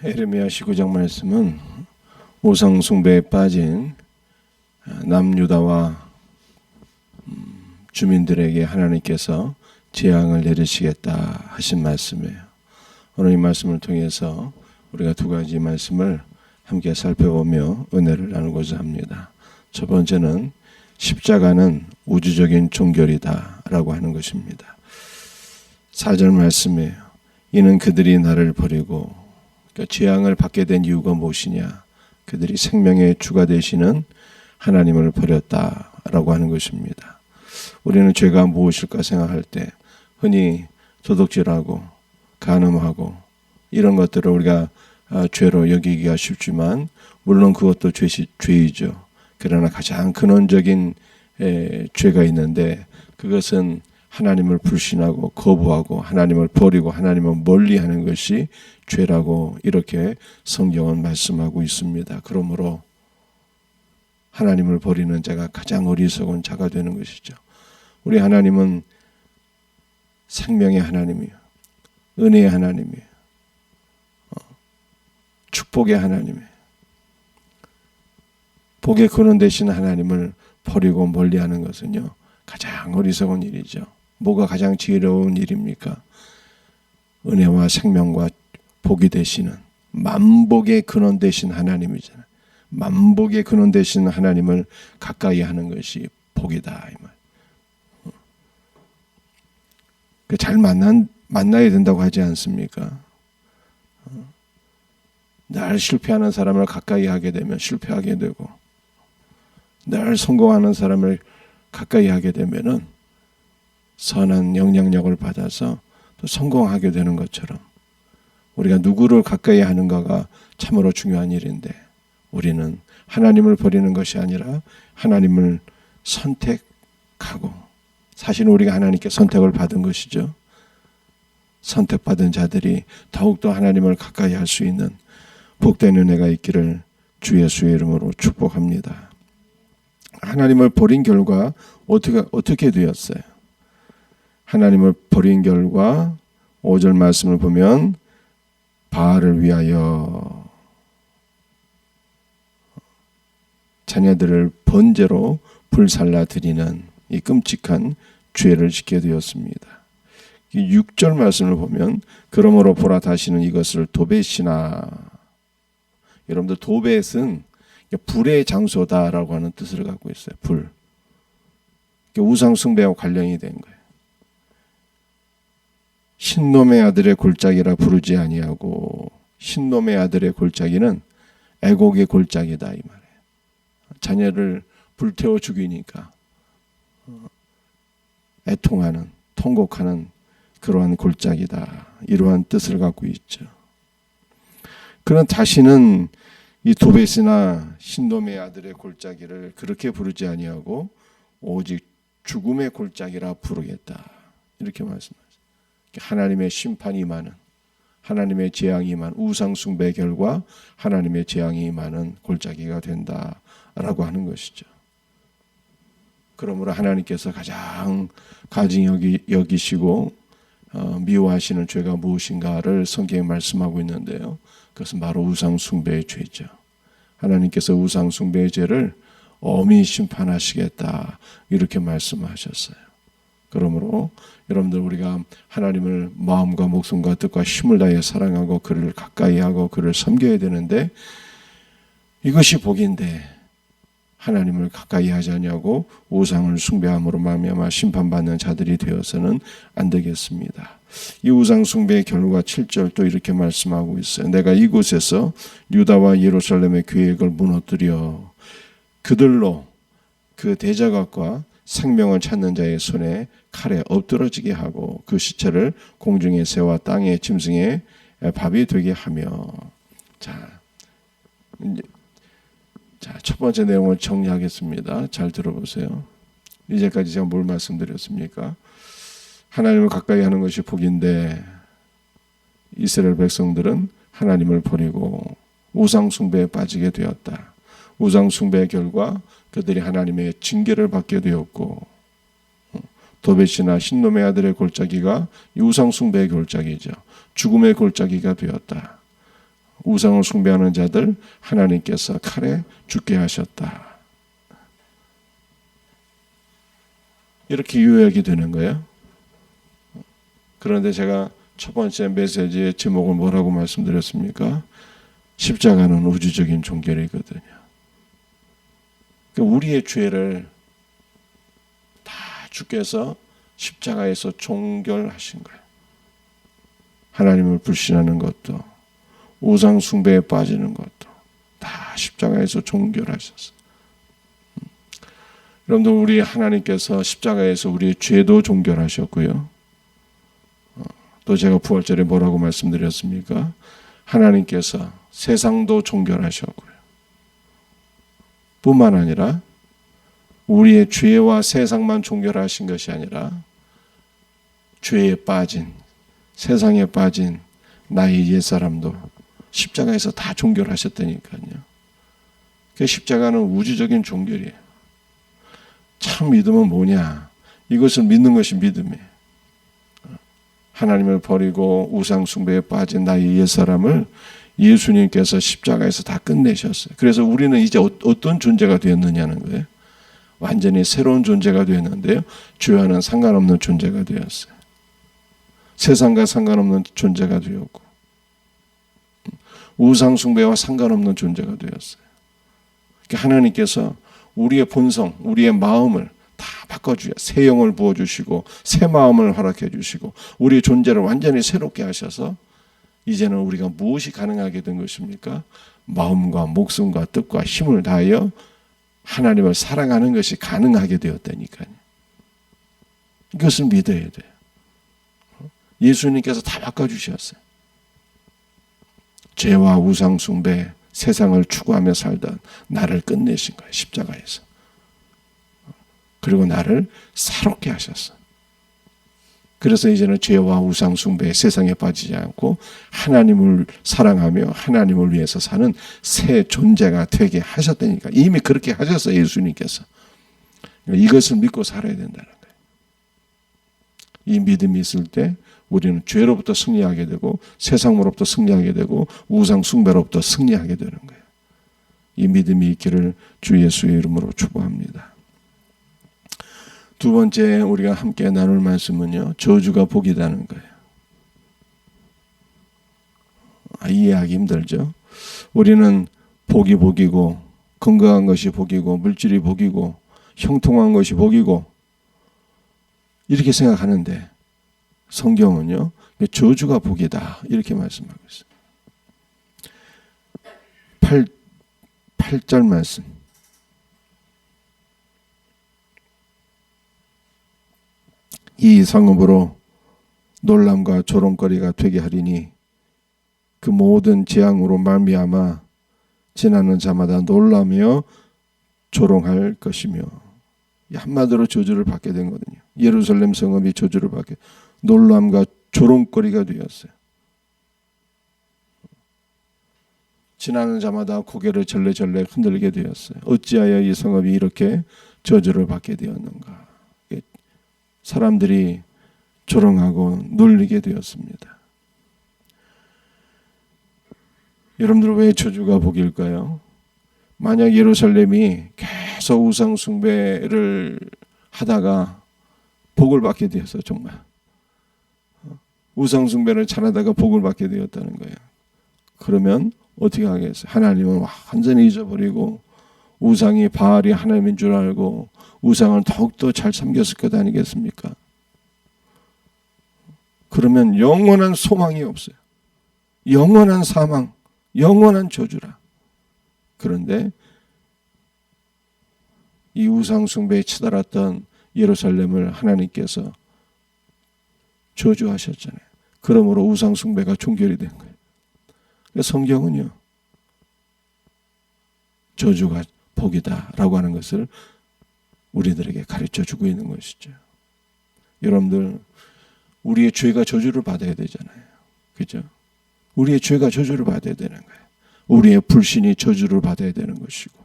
에레미야 19장 말씀은 우상 숭배에 빠진 남유다와 주민들에게 하나님께서 재앙을 내리시겠다 하신 말씀이에요. 오늘 이 말씀을 통해서 우리가 두 가지 말씀을 함께 살펴보며 은혜를 나누고자 합니다. 첫 번째는 십자가는 우주적인 종결이다 라고 하는 것입니다. 4절 말씀이에요. 이는 그들이 나를 버리고, 그러니까 재앙을 받게 된 이유가 무엇이냐? 그들이 생명의 주가 되시는 하나님을 버렸다라고 하는 것입니다. 우리는 죄가 무엇일까 생각할 때 흔히 도둑질하고 간음하고 이런 것들을 우리가 죄로 여기기가 쉽지만, 물론 그것도 죄이죠. 그러나 가장 근원적인 죄가 있는데, 그것은 하나님을 불신하고 거부하고 하나님을 버리고 하나님을 멀리하는 것이 죄라고 이렇게 성경은 말씀하고 있습니다. 그러므로 하나님을 버리는 자가 가장 어리석은 자가 되는 것이죠. 우리 하나님은 생명의 하나님이에요. 은혜의 하나님이에요. 축복의 하나님이에요. 복의 근원 되신 하나님을 버리고 멀리하는 것은요, 가장 어리석은 일이죠. 뭐가 가장 지혜로운 일입니까? 은혜와 생명과 복이 되시는 만복의 근원 되신 하나님이잖아요. 만복의 근원 되신 하나님을 가까이 하는 것이 복이다 이 말. 잘 만나야 된다고 하지 않습니까? 늘 실패하는 사람을 가까이 하게 되면 실패하게 되고, 늘 성공하는 사람을 가까이 하게 되면은 선한 영향력을 받아서 또 성공하게 되는 것처럼, 우리가 누구를 가까이 하는가가 참으로 중요한 일인데, 우리는 하나님을 버리는 것이 아니라 하나님을 선택하고, 사실은 우리가 하나님께 선택을 받은 것이죠. 선택받은 자들이 더욱더 하나님을 가까이 할 수 있는 복된 은혜가 있기를 주 예수의 이름으로 축복합니다. 하나님을 버린 결과 어떻게 되었어요? 하나님을 버린 결과 5절 말씀을 보면 바알을 위하여 자녀들을 번제로 불살라 드리는 이 끔찍한 죄를 짓게 되었습니다. 6절 말씀을 보면 그러므로 보라 다시는 이것을 도벳이나, 여러분들 도벳은 불의 장소다라고 하는 뜻을 갖고 있어요. 불. 우상 숭배하고 관련이 된 거예요. 신놈의 아들의 골짜기라 부르지 아니하고, 신놈의 아들의 골짜기는 애곡의 골짜기다 이 말이에요. 자녀를 불태워 죽이니까 애통하는, 통곡하는 그러한 골짜기다, 이러한 뜻을 갖고 있죠. 그런 다시는 이 도벳이나 신놈의 아들의 골짜기를 그렇게 부르지 아니하고 오직 죽음의 골짜기라 부르겠다, 이렇게 말씀하세요. 하나님의 심판이 임하는, 하나님의 재앙이 임하는, 우상 숭배 결과 하나님의 재앙이 임하는 골짜기가 된다라고 하는 것이죠. 그러므로 하나님께서 가장 가증히 여기시고 미워하시는 죄가 무엇인가를 성경에 말씀하고 있는데요, 그것은 바로 우상 숭배의 죄죠. 하나님께서 우상 숭배의 죄를 엄히 심판하시겠다, 이렇게 말씀하셨어요. 그러므로 여러분들, 우리가 하나님을 마음과 목숨과 뜻과 힘을 다해 사랑하고 그를 가까이 하고 그를 섬겨야 되는데, 이것이 복인데 하나님을 가까이 하지 않냐고 우상을 숭배함으로 말미암아 심판받는 자들이 되어서는 안 되겠습니다. 이 우상 숭배의 결과 7절 또 이렇게 말씀하고 있어요. 내가 이곳에서 유다와 예루살렘의 계획을 무너뜨려 그들로 그 대적과 생명을 찾는 자의 손에 칼에 엎드러지게 하고 그 시체를 공중의 새와 땅의 짐승의 밥이 되게 하며. 첫 번째 내용을 정리하겠습니다. 잘 들어보세요. 이제까지 제가 뭘 말씀드렸습니까? 하나님을 가까이 하는 것이 복인데, 이스라엘 백성들은 하나님을 버리고 우상 숭배에 빠지게 되었다. 우상 숭배의 결과 그들이 하나님의 징계를 받게 되었고, 도벳이나 신놈의 아들의 골짜기가 우상 숭배의 골짜기죠. 죽음의 골짜기가 되었다. 우상을 숭배하는 자들 하나님께서 칼에 죽게 하셨다. 이렇게 요약이 되는 거예요. 그런데 제가 첫 번째 메시지의 제목을 뭐라고 말씀드렸습니까? 십자가는 우주적인 종결이거든요. 그러니까 우리의 죄를 다 주께서 십자가에서 종결하신 거예요. 하나님을 불신하는 것도 우상 숭배에 빠지는 것도 다 십자가에서 종결하셨어요. 여러분들, 우리 하나님께서 십자가에서 우리의 죄도 종결하셨고요. 또 제가 부활절에 뭐라고 말씀드렸습니까? 하나님께서 세상도 종결하셨고요. 뿐만 아니라 우리의 죄와 세상만 종결하신 것이 아니라 죄에 빠진, 세상에 빠진 나의 옛사람도 십자가에서 다 종결하셨다니까요. 그 십자가는 우주적인 종결이에요. 참 믿음은 뭐냐? 이것을 믿는 것이 믿음이에요. 하나님을 버리고 우상 숭배에 빠진 나의 옛사람을 예수님께서 십자가에서 다 끝내셨어요. 그래서 우리는 이제 어떤 존재가 되었느냐는 거예요. 완전히 새로운 존재가 되었는데요. 죄와는 상관없는 존재가 되었어요. 세상과 상관없는 존재가 되었고 우상 숭배와 상관없는 존재가 되었어요. 하나님께서 우리의 본성, 우리의 마음을 다 바꿔주셔. 새 영을 부어주시고 새 마음을 허락해 주시고 우리의 존재를 완전히 새롭게 하셔서 이제는 우리가 무엇이 가능하게 된 것입니까? 마음과 목숨과 뜻과 힘을 다하여 하나님을 사랑하는 것이 가능하게 되었다니까요. 이것을 믿어야 돼요. 예수님께서 다 바꿔주셨어요. 죄와 우상 숭배, 세상을 추구하며 살던 나를 끝내신 거예요. 십자가에서. 그리고 나를 새롭게 하셨어요. 그래서 이제는 죄와 우상 숭배, 세상에 빠지지 않고 하나님을 사랑하며 하나님을 위해서 사는 새 존재가 되게 하셨다니까. 이미 그렇게 하셨어요. 예수님께서. 이것을 믿고 살아야 된다는 거예요. 이 믿음이 있을 때 우리는 죄로부터 승리하게 되고 세상으로부터 승리하게 되고 우상 숭배로부터 승리하게 되는 거예요. 이 믿음이 있기를 주 예수의 이름으로 축복합니다. 두 번째 우리가 함께 나눌 말씀은요, 저주가 복이라는 거예요. 이해하기 힘들죠. 우리는 복이 복이고 건강한 것이 복이고 물질이 복이고 형통한 것이 복이고 이렇게 생각하는데 성경은요, 저주가 복이다 이렇게 말씀하고 있어요. 8절 말씀. 이 성읍으로 놀람과 조롱거리가 되게 하리니 그 모든 재앙으로 말미암아 지나는 자마다 놀라며 조롱할 것이며, 한마디로 저주를 받게 된 거거든요. 예루살렘 성읍이 저주를 받게, 놀람과 조롱거리가 되었어요. 지나는 자마다 고개를 절레절레 흔들게 되었어요. 어찌하여 이 성읍이 이렇게 저주를 받게 되었는가. 사람들이 조롱하고 놀리게 되었습니다. 여러분들, 왜 저주가 복일까요? 만약 예루살렘이 계속 우상 숭배를 하다가 복을 받게 되었어요. 정말 우상 숭배를 잘하다가 복을 받게 되었다는 거예요. 그러면 어떻게 하겠어요? 하나님은 완전히 잊어버리고 우상이 바알이 하나님인 줄 알고 우상을 더욱더 잘 섬겼을 것 아니겠습니까? 그러면 영원한 소망이 없어요. 영원한 사망, 영원한 저주라. 그런데 이 우상 숭배에 치달았던 예루살렘을 하나님께서 저주하셨잖아요. 그러므로 우상 숭배가 종결이 된 거예요. 성경은요, 저주가 복이다라고 하는 것을 우리들에게 가르쳐주고 있는 것이죠. 여러분들, 우리의 죄가 저주를 받아야 되잖아요. 그죠? 우리의 죄가 저주를 받아야 되는 거예요. 우리의 불신이 저주를 받아야 되는 것이고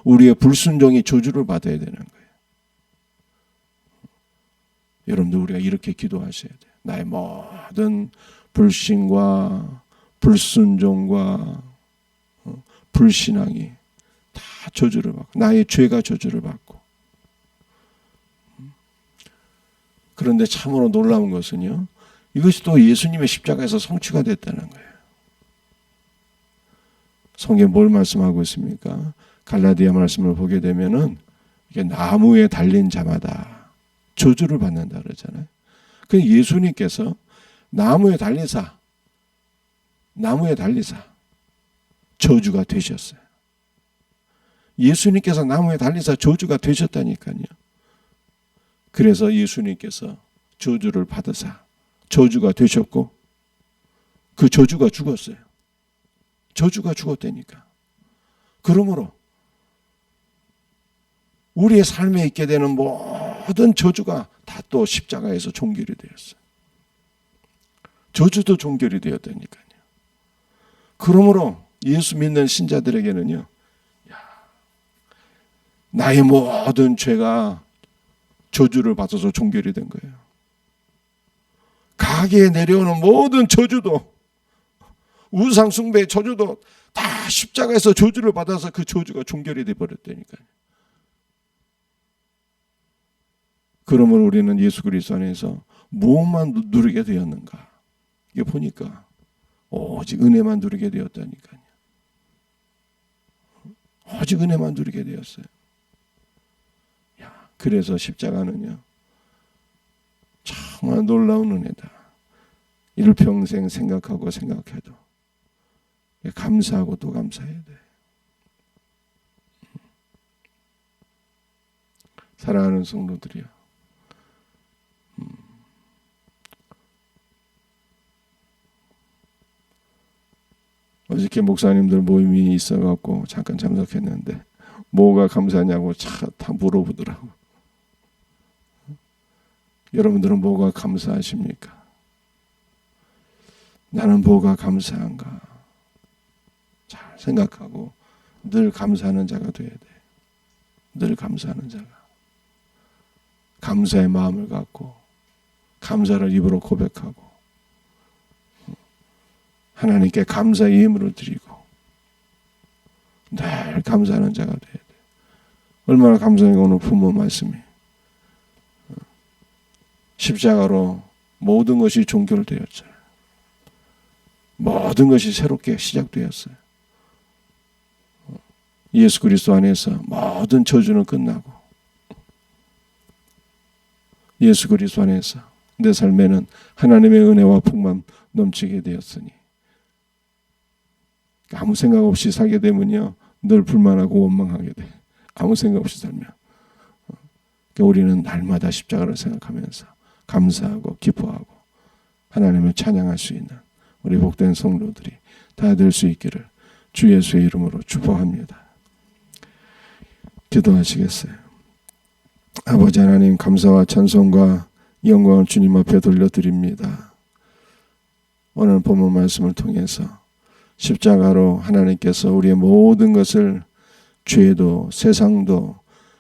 우리의 불순종이 저주를 받아야 되는 거예요. 여러분들, 우리가 이렇게 기도하셔야 돼요. 나의 모든 불신과 불순종과 불신앙이 다 저주를 받고, 나의 죄가 저주를 받고. 그런데 참으로 놀라운 것은요, 이것이 또 예수님의 십자가에서 성취가 됐다는 거예요. 성경에 뭘 말씀하고 있습니까? 갈라디아 말씀을 보게 되면은 이게 나무에 달린 자마다 저주를 받는다 그러잖아요. 그 예수님께서 나무에 달리사 저주가 되셨어요. 예수님께서 나무에 달리사 저주가 되셨다니까요. 그래서 예수님께서 저주를 받으사 저주가 되셨고, 그 저주가 죽었어요. 저주가 죽었다니까. 그러므로 우리의 삶에 있게 되는 모든 저주가 다 또 십자가에서 종결이 되었어요. 저주도 종결이 되었다니까요. 그러므로 예수 믿는 신자들에게는요, 나의 모든 죄가 저주를 받아서 종결이 된 거예요. 가게에 내려오는 모든 저주도, 우상 숭배의 저주도 다 십자가에서 저주를 받아서 그 저주가 종결이 돼 버렸다니까요. 그러므로 우리는 예수 그리스도 안에서 무엇만 누리게 되었는가? 이게 보니까 오직 은혜만 누리게 되었다니까요. 오직 은혜만 누리게 되었어요. 그래서 십자가는요, 정말 놀라운 은혜다. 일평생 생각하고 생각해도 감사하고 또 감사해야 돼. 사랑하는 성도들이요, 어저께 목사님들 모임이 있어갖고 잠깐 참석했는데 뭐가 감사하냐고 다 물어보더라고. 여러분들은 뭐가 감사하십니까? 나는 뭐가 감사한가? 잘 생각하고 늘 감사하는 자가 돼야 돼. 늘 감사하는 자가. 감사의 마음을 갖고 감사를 입으로 고백하고 하나님께 감사의 예물을 드리고 늘 감사하는 자가 돼야 돼. 얼마나 감사해요. 오늘 부모 말씀이. 십자가로 모든 것이 종결되었잖아요. 모든 것이 새롭게 시작되었어요. 예수 그리스도 안에서 모든 저주는 끝나고 예수 그리스도 안에서 내 삶에는 하나님의 은혜와 복만 넘치게 되었으니 아무 생각 없이 살게 되면요, 늘 불만하고 원망하게 돼. 아무 생각 없이 살면. 그러니까 우리는 날마다 십자가를 생각하면서 감사하고 기뻐하고 하나님을 찬양할 수 있는 우리 복된 성도들이 다 될 수 있기를 주 예수의 이름으로 축복합니다. 기도하시겠어요? 아버지 하나님, 감사와 찬송과 영광을 주님 앞에 돌려드립니다. 오늘 본문 말씀을 통해서 십자가로 하나님께서 우리의 모든 것을, 죄도 세상도,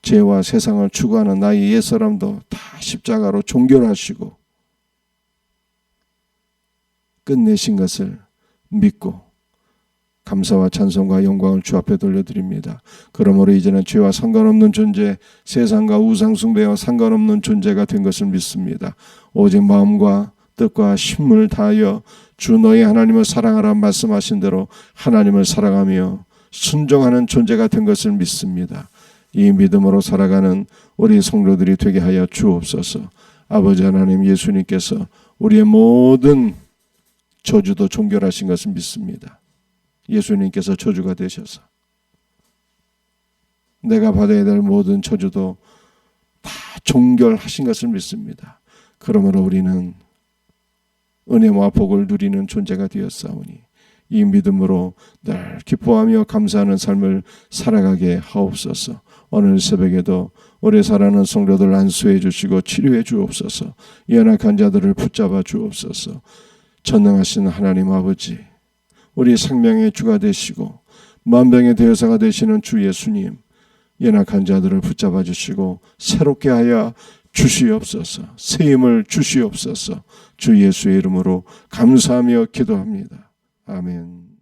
죄와 세상을 추구하는 나의 옛사람도 다 십자가로 종결하시고 끝내신 것을 믿고 감사와 찬송과 영광을 주 앞에 돌려드립니다. 그러므로 이제는 죄와 상관없는 존재, 세상과 우상숭배와 상관없는 존재가 된 것을 믿습니다. 오직 마음과 뜻과 힘을 다하여 주 너희 하나님을 사랑하라 말씀하신 대로 하나님을 사랑하며 순종하는 존재가 된 것을 믿습니다. 이 믿음으로 살아가는 우리 성도들이 되게 하여 주옵소서. 아버지 하나님, 예수님께서 우리의 모든 저주도 종결하신 것을 믿습니다. 예수님께서 저주가 되셔서 내가 받아야 될 모든 저주도 다 종결하신 것을 믿습니다. 그러므로 우리는 은혜와 복을 누리는 존재가 되었사오니 이 믿음으로 늘 기뻐하며 감사하는 삶을 살아가게 하옵소서. 오늘 새벽에도 오래 살아가는 성도들 안수해 주시고 치료해 주옵소서. 연약한 자들을 붙잡아 주옵소서. 전능하신 하나님 아버지, 우리 생명의 주가 되시고 만병의 대여사가 되시는 주 예수님, 연약한 자들을 붙잡아 주시고 새롭게 하여 주시옵소서. 새 힘을 주시옵소서. 주 예수의 이름으로 감사하며 기도합니다. 아멘.